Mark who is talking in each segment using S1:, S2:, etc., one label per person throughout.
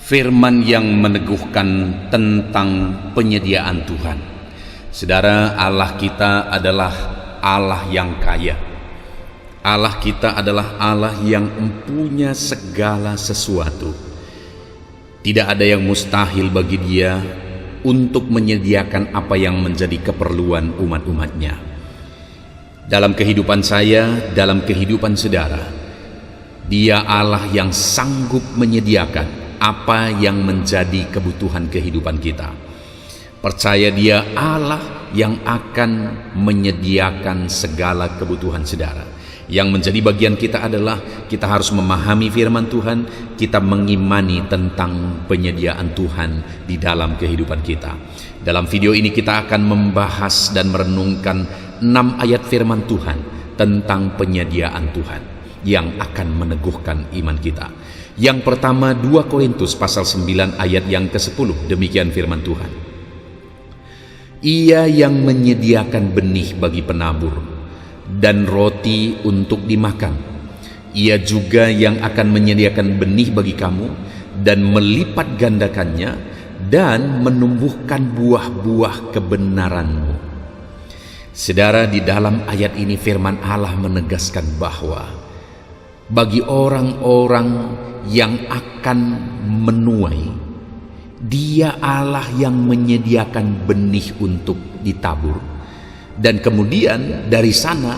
S1: Firman yang meneguhkan tentang penyediaan Tuhan. Saudara, Allah kita adalah Allah yang kaya. Allah kita adalah Allah yang mempunyai segala sesuatu. Tidak ada yang mustahil bagi Dia untuk menyediakan apa yang menjadi keperluan umat-umatnya. Dalam kehidupan saya, dalam kehidupan saudara, Dia Allah yang sanggup menyediakan apa yang menjadi kebutuhan kehidupan kita. Percaya Dia Allah yang akan menyediakan segala kebutuhan saudara. Yang menjadi bagian kita adalah kita harus memahami firman Tuhan, kita mengimani tentang penyediaan Tuhan di dalam kehidupan kita. Dalam video ini kita akan membahas dan merenungkan 6 ayat firman Tuhan tentang penyediaan Tuhan yang akan meneguhkan iman kita. Yang pertama, 2 Korintus pasal 9 ayat yang ke-10, demikian firman Tuhan. Ia yang menyediakan benih bagi penabur dan roti untuk dimakan. Ia juga yang akan menyediakan benih bagi kamu dan melipat gandakannya dan menumbuhkan buah-buah kebenaranmu. Saudara, di dalam ayat ini firman Allah menegaskan bahwa bagi orang-orang yang akan menuai, Dia Allah yang menyediakan benih untuk ditabur, dan kemudian dari sana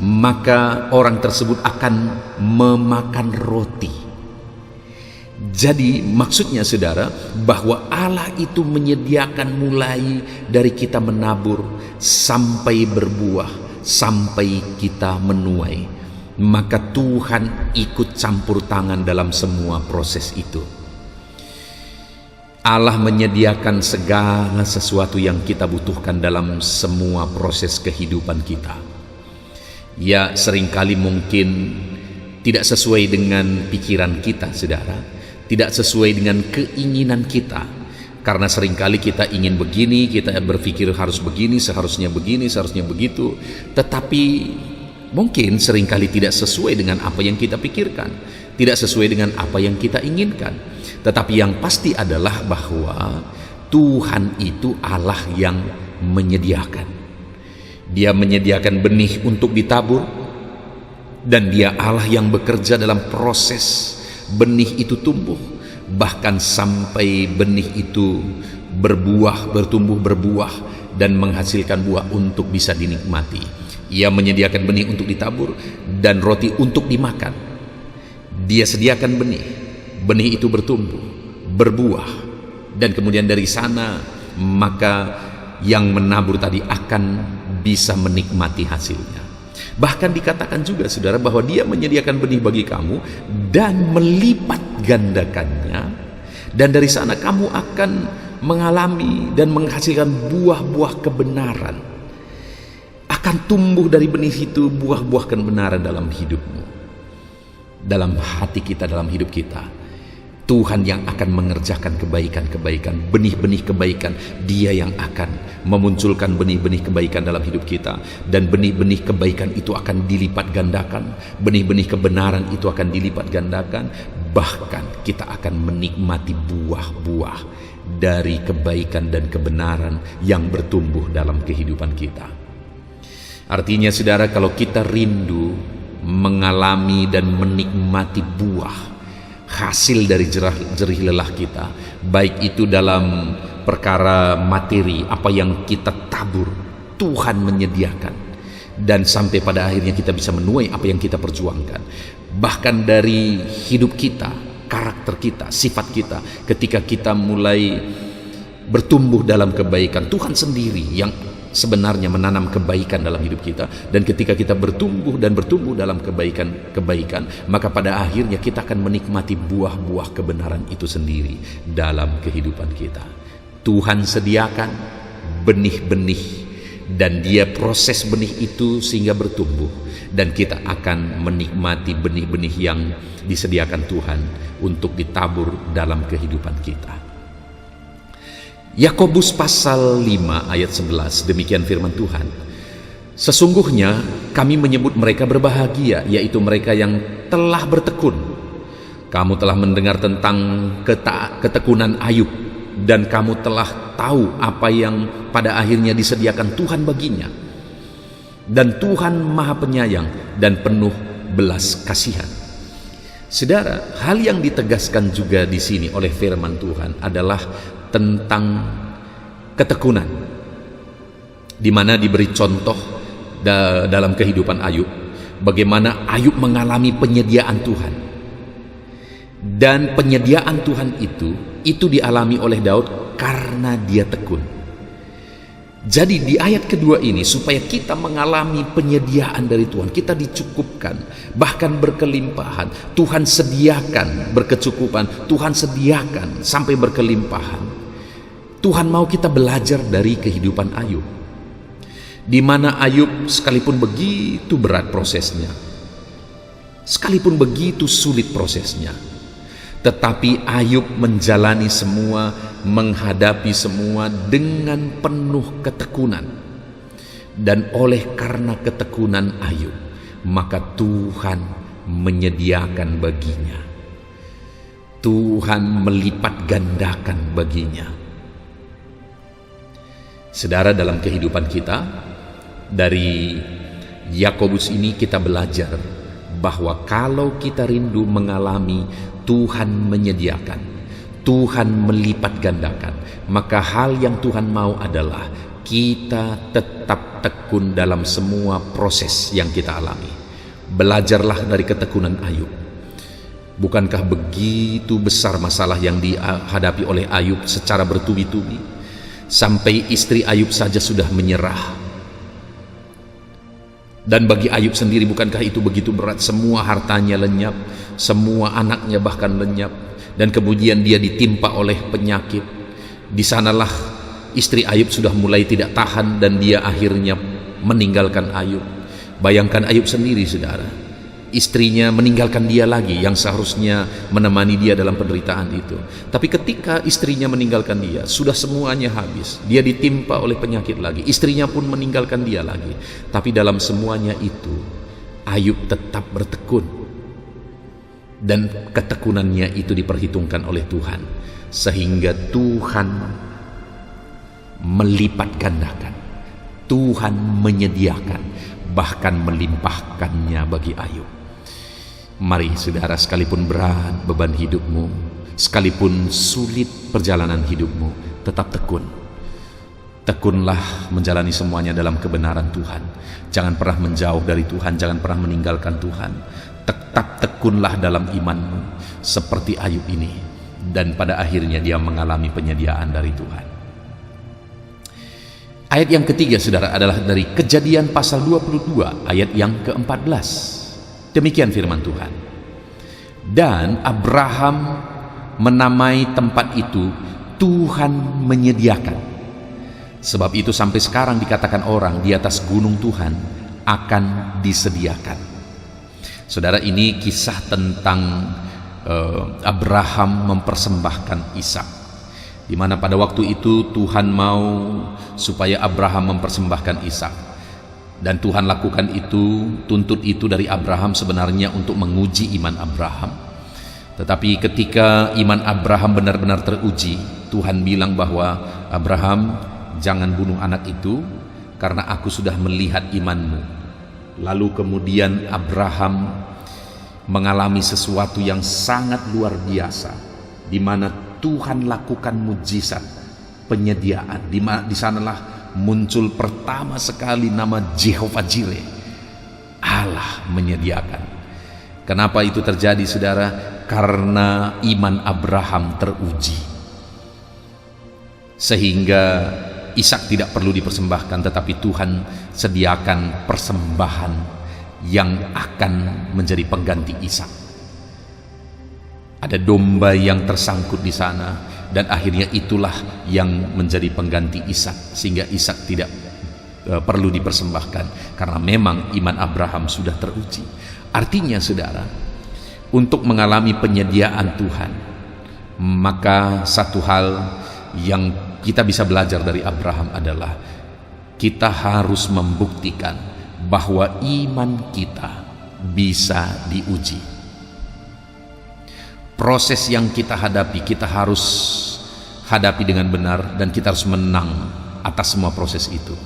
S1: maka orang tersebut akan memakan roti. Jadi maksudnya saudara, bahwa Allah itu menyediakan mulai dari kita menabur sampai berbuah, sampai kita menuai. Maka Tuhan ikut campur tangan dalam semua proses itu. Allah menyediakan segala sesuatu yang kita butuhkan dalam semua proses kehidupan kita. Ya, seringkali mungkin tidak sesuai dengan pikiran kita, saudara. Tidak sesuai dengan keinginan kita. Karena seringkali kita ingin begini, kita berpikir harus begini, seharusnya begitu. Tetapi mungkin seringkali tidak sesuai dengan apa yang kita pikirkan, tidak sesuai dengan apa yang kita inginkan. Tetapi yang pasti adalah bahwa Tuhan itu Allah yang menyediakan. Dia menyediakan benih untuk ditabur, dan Dia Allah yang bekerja dalam proses benih itu tumbuh, bahkan sampai benih itu berbuah, bertumbuh berbuah dan menghasilkan buah untuk bisa dinikmati. Ia menyediakan benih untuk ditabur dan roti untuk dimakan. Dia sediakan benih itu bertumbuh, berbuah, dan kemudian dari sana maka yang menabur tadi akan bisa menikmati hasilnya. Bahkan dikatakan juga saudara bahwa Dia menyediakan benih bagi kamu dan melipat gandakannya, dan dari sana kamu akan mengalami dan menghasilkan buah-buah kebenaran. Akan tumbuh dari benih itu buah-buah kebenaran dalam hidupmu, dalam hati kita, dalam hidup kita. Tuhan yang akan mengerjakan kebaikan-kebaikan, benih-benih kebaikan. Dia yang akan memunculkan benih-benih kebaikan dalam hidup kita, dan benih-benih kebaikan itu akan dilipat gandakan, benih-benih kebenaran itu akan dilipat gandakan. Bahkan kita akan menikmati buah-buah dari kebaikan dan kebenaran yang bertumbuh dalam kehidupan kita. Artinya saudara, kalau kita rindu mengalami dan menikmati buah hasil dari jerih lelah kita, baik itu dalam perkara materi, apa yang kita tabur, Tuhan menyediakan, dan sampai pada akhirnya kita bisa menuai apa yang kita perjuangkan. Bahkan dari hidup kita, karakter kita, sifat kita, ketika kita mulai bertumbuh dalam kebaikan, Tuhan sendiri yang sebenarnya menanam kebaikan dalam hidup kita. Dan ketika kita bertumbuh dan bertumbuh dalam kebaikan, maka pada akhirnya kita akan menikmati buah-buah kebenaran itu sendiri dalam kehidupan kita. Tuhan sediakan benih-benih, dan Dia proses benih itu sehingga bertumbuh, dan kita akan menikmati benih-benih yang disediakan Tuhan untuk ditabur dalam kehidupan kita. Yakobus pasal 5 ayat 11, demikian firman Tuhan. Sesungguhnya kami menyebut mereka berbahagia, yaitu mereka yang telah bertekun. Kamu telah mendengar tentang ketekunan Ayub, dan kamu telah tahu apa yang pada akhirnya disediakan Tuhan baginya. Dan Tuhan Maha Penyayang dan penuh belas kasihan. Saudara, hal yang ditegaskan juga di sini oleh firman Tuhan adalah tentang ketekunan, di mana diberi contoh dalam kehidupan Ayub, bagaimana Ayub mengalami penyediaan Tuhan. Dan penyediaan Tuhan itu dialami oleh Daud karena dia tekun. Jadi di ayat kedua ini, supaya kita mengalami penyediaan dari Tuhan, kita dicukupkan, bahkan berkelimpahan. Tuhan sediakan berkecukupan, Tuhan sediakan sampai berkelimpahan. Tuhan mau kita belajar dari kehidupan Ayub, di mana Ayub sekalipun begitu berat prosesnya, sekalipun begitu sulit prosesnya, tetapi Ayub menjalani semua, menghadapi semua dengan penuh ketekunan. Dan oleh karena ketekunan Ayub, maka Tuhan menyediakan baginya. Tuhan melipat gandakan baginya. Saudara, dalam kehidupan kita, dari Yakobus ini kita belajar bahwa kalau kita rindu mengalami Tuhan menyediakan, Tuhan melipat gandakan, maka hal yang Tuhan mau adalah kita tetap tekun dalam semua proses yang kita alami. Belajarlah dari ketekunan Ayub. Bukankah begitu besar masalah yang dihadapi oleh Ayub secara bertubi-tubi, sampai istri Ayub saja sudah menyerah. Dan bagi Ayub sendiri, bukankah itu begitu berat? Semua hartanya lenyap, semua anaknya bahkan lenyap, dan kemudian dia ditimpa oleh penyakit. Di sanalah istri Ayub sudah mulai tidak tahan, dan dia akhirnya meninggalkan Ayub. Bayangkan Ayub sendiri, saudara, istrinya meninggalkan dia lagi yang seharusnya menemani dia dalam penderitaan itu. Tapi ketika istrinya meninggalkan dia, sudah semuanya habis. Dia ditimpa oleh penyakit lagi, istrinya pun meninggalkan dia lagi. Tapi dalam semuanya itu, Ayub tetap bertekun. Dan ketekunannya itu diperhitungkan oleh Tuhan, sehingga Tuhan melipat gandakan, Tuhan menyediakan, bahkan melimpahkannya bagi Ayub. Mari saudara, sekalipun berat beban hidupmu, sekalipun sulit perjalanan hidupmu, tetap tekun. Tekunlah menjalani semuanya dalam kebenaran Tuhan. Jangan pernah menjauh dari Tuhan, jangan pernah meninggalkan Tuhan. Tetap tekunlah dalam imanmu seperti Ayub ini, dan pada akhirnya dia mengalami penyediaan dari Tuhan. Ayat yang ketiga, saudara, adalah dari Kejadian pasal 22 ayat yang ke-14. Demikian firman Tuhan. Dan Abraham menamai tempat itu Tuhan menyediakan. Sebab itu sampai sekarang dikatakan orang, di atas gunung Tuhan akan disediakan. Saudara, ini kisah tentang Abraham mempersembahkan Ishak, di mana pada waktu itu Tuhan mau supaya Abraham mempersembahkan Ishak. Dan Tuhan lakukan itu, tuntut itu dari Abraham sebenarnya untuk menguji iman Abraham. Tetapi ketika iman Abraham benar-benar teruji, Tuhan bilang bahwa Abraham, jangan bunuh anak itu, karena aku sudah melihat imanmu. Lalu kemudian Abraham mengalami sesuatu yang sangat luar biasa, di mana Tuhan lakukan mujizat penyediaan. Di sanalah muncul pertama sekali nama Jehovah Jireh, Allah menyediakan. Kenapa itu terjadi, saudara? Karena iman Abraham teruji, sehingga Ishak tidak perlu dipersembahkan, tetapi Tuhan sediakan persembahan yang akan menjadi pengganti Ishak. Ada domba yang tersangkut di sana, dan akhirnya itulah yang menjadi pengganti Ishak, sehingga Ishak tidak perlu dipersembahkan, karena memang iman Abraham sudah teruji. Artinya, saudara, untuk mengalami penyediaan Tuhan, maka satu hal yang kita bisa belajar dari Abraham adalah kita harus membuktikan bahwa iman kita bisa diuji. Proses yang kita hadapi, kita harus hadapi dengan benar, dan kita harus menang atas semua proses itu.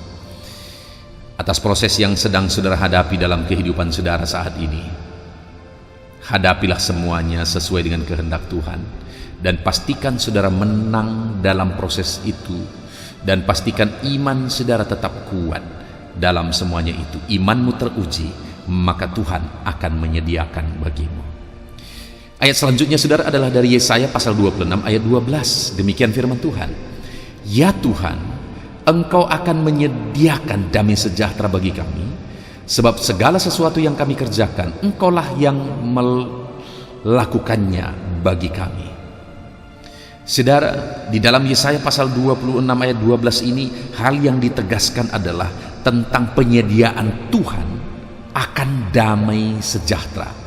S1: Atas proses yang sedang saudara hadapi dalam kehidupan saudara saat ini, hadapilah semuanya sesuai dengan kehendak Tuhan, dan pastikan saudara menang dalam proses itu, dan pastikan iman saudara tetap kuat dalam semuanya itu. Imanmu teruji, maka Tuhan akan menyediakan bagimu. Ayat selanjutnya saudara adalah dari Yesaya pasal 26 ayat 12. Demikian firman Tuhan. Ya Tuhan, Engkau akan menyediakan damai sejahtera bagi kami, sebab segala sesuatu yang kami kerjakan, Engkaulah yang melakukannya bagi kami. Saudara, di dalam Yesaya pasal 26 ayat 12 ini, hal yang ditegaskan adalah tentang penyediaan Tuhan akan damai sejahtera.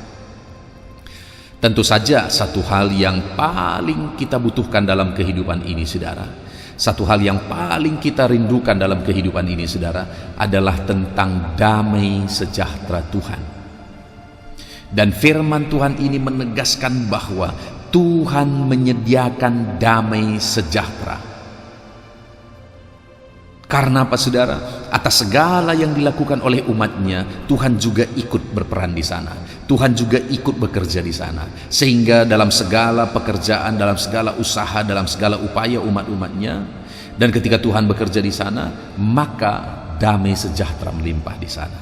S1: Tentu saja satu hal yang paling kita butuhkan dalam kehidupan ini saudara, satu hal yang paling kita rindukan dalam kehidupan ini saudara, adalah tentang damai sejahtera Tuhan. Dan firman Tuhan ini menegaskan bahwa Tuhan menyediakan damai sejahtera. Karena apa saudara? Atas segala yang dilakukan oleh umatnya, Tuhan juga ikut berperan di sana. Tuhan juga ikut bekerja di sana. Sehingga dalam segala pekerjaan, dalam segala usaha, dalam segala upaya umat-umatnya, dan ketika Tuhan bekerja di sana, maka damai sejahtera melimpah di sana.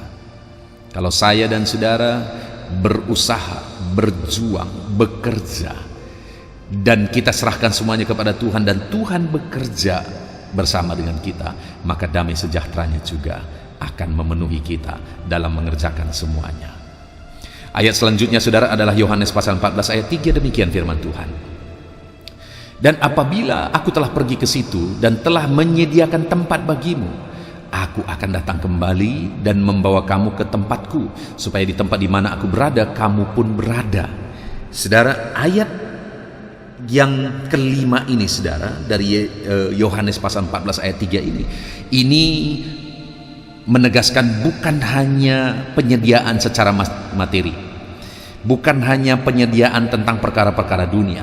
S1: Kalau saya dan saudara berusaha, berjuang, bekerja, dan kita serahkan semuanya kepada Tuhan, dan Tuhan bekerja bersama dengan kita, maka damai sejahteranya juga akan memenuhi kita dalam mengerjakan semuanya. Ayat selanjutnya saudara adalah Yohanes pasal 14 ayat 3. Demikian firman Tuhan. Dan apabila aku telah pergi ke situ dan telah menyediakan tempat bagimu, aku akan datang kembali dan membawa kamu ke tempatku, supaya di tempat di mana aku berada, kamu pun berada. Saudara, ayat yang kelima ini saudara, dari Yohanes pasal 14 ayat 3 ini menegaskan bukan hanya penyediaan secara materi, bukan hanya penyediaan tentang perkara-perkara dunia,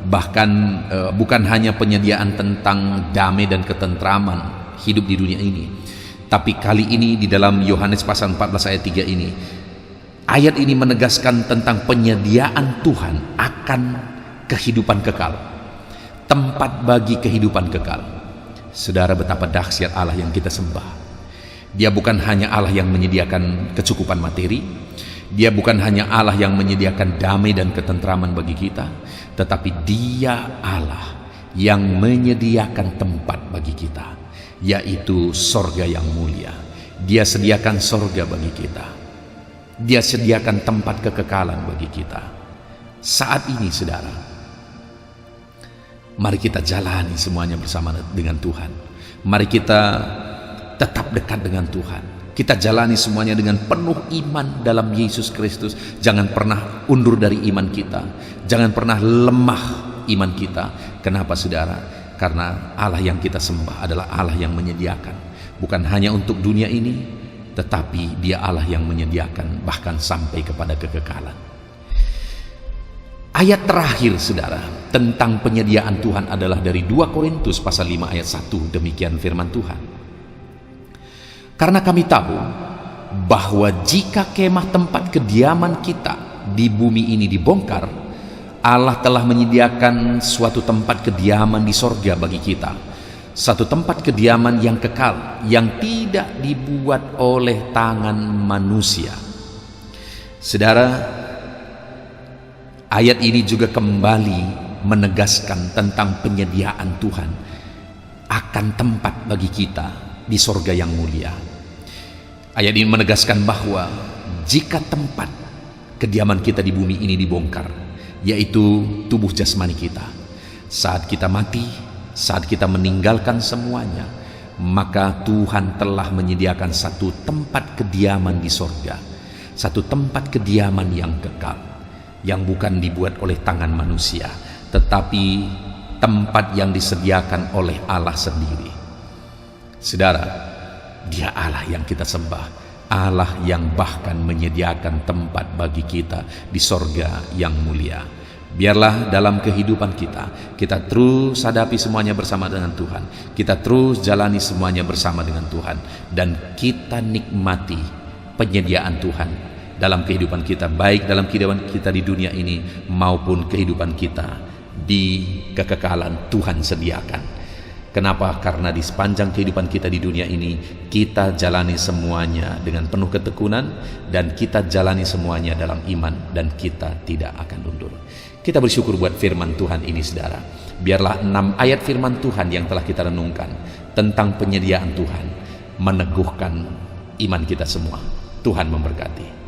S1: bahkan bukan hanya penyediaan tentang damai dan ketentraman hidup di dunia ini. Tapi kali ini di dalam Yohanes pasal 14 ayat 3 ini, ayat ini menegaskan tentang penyediaan Tuhan akan kehidupan kekal, tempat bagi kehidupan kekal. Saudara, betapa dahsyat Allah yang kita sembah. Dia bukan hanya Allah yang menyediakan kecukupan materi, Dia bukan hanya Allah yang menyediakan damai dan ketentraman bagi kita, tetapi Dia Allah yang menyediakan tempat bagi kita, yaitu sorga yang mulia. Dia sediakan sorga bagi kita, Dia sediakan tempat kekekalan bagi kita. Saat ini saudara, mari kita jalani semuanya bersama dengan Tuhan. Mari kita tetap dekat dengan Tuhan. Kita jalani semuanya dengan penuh iman dalam Yesus Kristus. Jangan pernah undur dari iman kita. Jangan pernah lemah iman kita. Kenapa saudara? Karena Allah yang kita sembah adalah Allah yang menyediakan. Bukan hanya untuk dunia ini, tetapi Dia Allah yang menyediakan bahkan sampai kepada kekekalan. Ayat terakhir saudara tentang penyediaan Tuhan adalah dari 2 Korintus pasal 5 ayat 1. Demikian firman Tuhan. Karena kami tahu bahwa jika kemah tempat kediaman kita di bumi ini dibongkar, Allah telah menyediakan suatu tempat kediaman di sorga bagi kita, satu tempat kediaman yang kekal, yang tidak dibuat oleh tangan manusia. Saudara, ayat ini juga kembali menegaskan tentang penyediaan Tuhan akan tempat bagi kita di sorga yang mulia. Ayat ini menegaskan bahwa jika tempat kediaman kita di bumi ini dibongkar, yaitu tubuh jasmani kita, saat kita mati, saat kita meninggalkan semuanya, maka Tuhan telah menyediakan satu tempat kediaman di sorga, satu tempat kediaman yang kekal, yang bukan dibuat oleh tangan manusia, tetapi tempat yang disediakan oleh Allah sendiri. Saudara, Dia Allah yang kita sembah, Allah yang bahkan menyediakan tempat bagi kita di sorga yang mulia. Biarlah dalam kehidupan kita terus hadapi semuanya bersama dengan Tuhan. Kita terus jalani semuanya bersama dengan Tuhan. Dan kita nikmati penyediaan Tuhan dalam kehidupan kita, baik dalam kehidupan kita di dunia ini maupun kehidupan kita di kekekalan Tuhan sediakan. Kenapa? Karena di sepanjang kehidupan kita di dunia ini, kita jalani semuanya dengan penuh ketekunan, dan kita jalani semuanya dalam iman, dan kita tidak akan mundur. Kita bersyukur buat firman Tuhan ini, saudara. Biarlah 6 ayat firman Tuhan yang telah kita renungkan tentang penyediaan Tuhan meneguhkan iman kita semua. Tuhan memberkati.